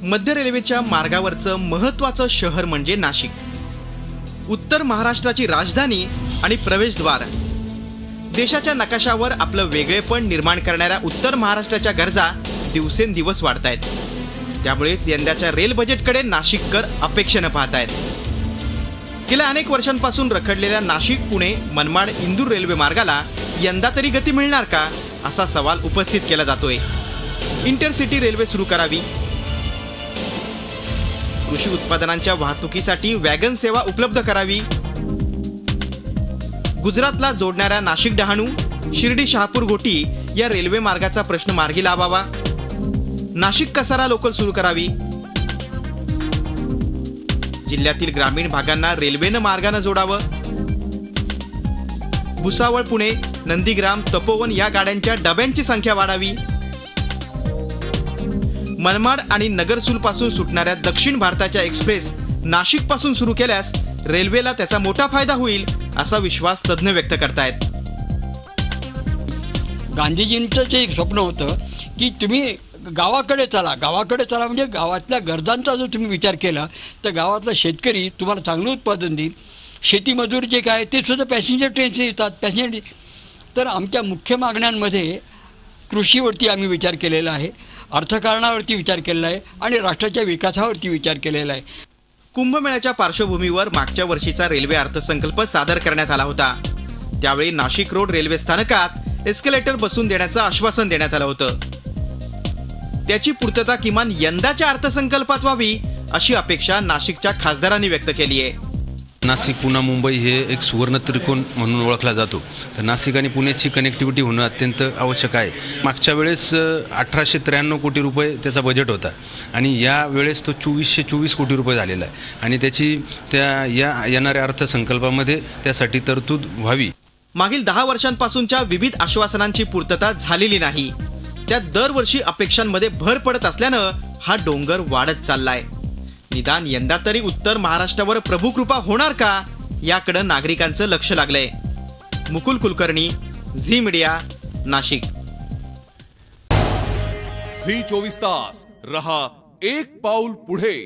मध्य रेल्वेच्या मार्गावरचं महत्त्वाचं शहर म्हणजे नाशिक. उत्तर महाराष्ट्राची राजधानी आणि प्रवेशद्वार. देशाच्या नकाशावर आपलं वेगळेपण निर्माण करणाऱ्या उत्तर महाराष्ट्राच्या गरजा दिवसेंदिवस वाढतायत. त्यामुळेच यंदाच्या रेल बजेटकडे नाशिककर अपेक्षेनं पाहतायत. गेल्या अनेक वर्षांपासून रखडलेल्या नाशिक पुणे मनमाड इंदूर रेल्वे मार्गाला यंदा तरी गती मिळणार का, असा सवाल उपस्थित केला जातोय. इंटरसिटी रेल्वे सुरू करावी, कृषी उत्पादनांच्या वाहतुकीसाठी वॅगन सेवा उपलब्ध करावी, गुजरातला जोडणाऱ्या नाशिक डहाणू शिर्डी शहापूर घोटी या रेल्वे मार्गाचा प्रश्न मार्गी लावावा, नाशिक कसारा लोकल सुरू करावी, जिल्ह्यातील ग्रामीण भागांना रेल्वेनं मार्गानं जोडावं, भुसावळ पुणे नंदीग्राम तपोवन या गाड्यांच्या डब्यांची संख्या वाढावी, मनमाड आणि नगरसूल पासून सुटणाऱ्या दक्षिण भारताच्या एक्सप्रेस नाशिक पासून सुरू केल्यास रेल्वेला त्याचा मोठा फायदा होईल, असा विश्वास तज्ञ व्यक्त करतायत. गांधीजींचं जे एक स्वप्न होतं की तुम्ही गावाकडे चला म्हणजे गावातल्या गरजांचा जर तुम्ही विचार केला तर गावातला शेतकरी तुम्हाला चांगलं उत्पादन देईल. शेती मजूर जे काय ते सुद्धा पॅसेंजर ट्रेनचे येतात. तर आमच्या मुख्य मागण्यांमध्ये कृषीवरती आम्ही विचार केलेला आहे, अर्थकारणावरती विचार केलेला आहे आणि राष्ट्राच्या विकासावरती विचार केलेला आहे. कुंभमेळ्याच्या पार्श्वभूमीवर मागच्या वर्षीचा रेल्वे अर्थसंकल्प सादर करण्यात आला होता. त्यावेळी नाशिक रोड रेल्वे स्थानकात एस्केलेटर बसून देण्याचं आश्वासन देण्यात आलं होतं. त्याची पूर्तता किमान यंदाच्या अर्थसंकल्पात व्हावी, अशी अपेक्षा नाशिकच्या खासदारांनी व्यक्त केली आहे. नाशिक पुणे मुंबई हे एक सुवर्ण त्रिकोण म्हणून ओळखला जातो. तर नाशिक आणि पुण्याची कनेक्टिव्हिटी होणं अत्यंत आवश्यक आहे. मागच्या वेळेस 1893 कोटी रुपये त्याचा बजेट होता आणि या वेळेस तो 2424 कोटी रुपये झालेला आहे आणि त्याची या येणाऱ्या अर्थसंकल्पामध्ये त्यासाठी तरतूद व्हावी. मागील 10 वर्षांपासूनच्या विविध आश्वासनांची पूर्तता झालेली नाही. त्यात दरवर्षी अपेक्षांमध्ये भर पडत असल्यानं हा डोंगर वाढत चाललाय. निदान यंदा तरी उत्तर महाराष्ट्रावर प्रभू कृपा होणार का, याकडे नागरिकांचं लक्ष लागलंय. मुकुल कुलकर्णी, झी मीडिया, नाशिक. झी 24 तास रहा एक पाऊल पुढे.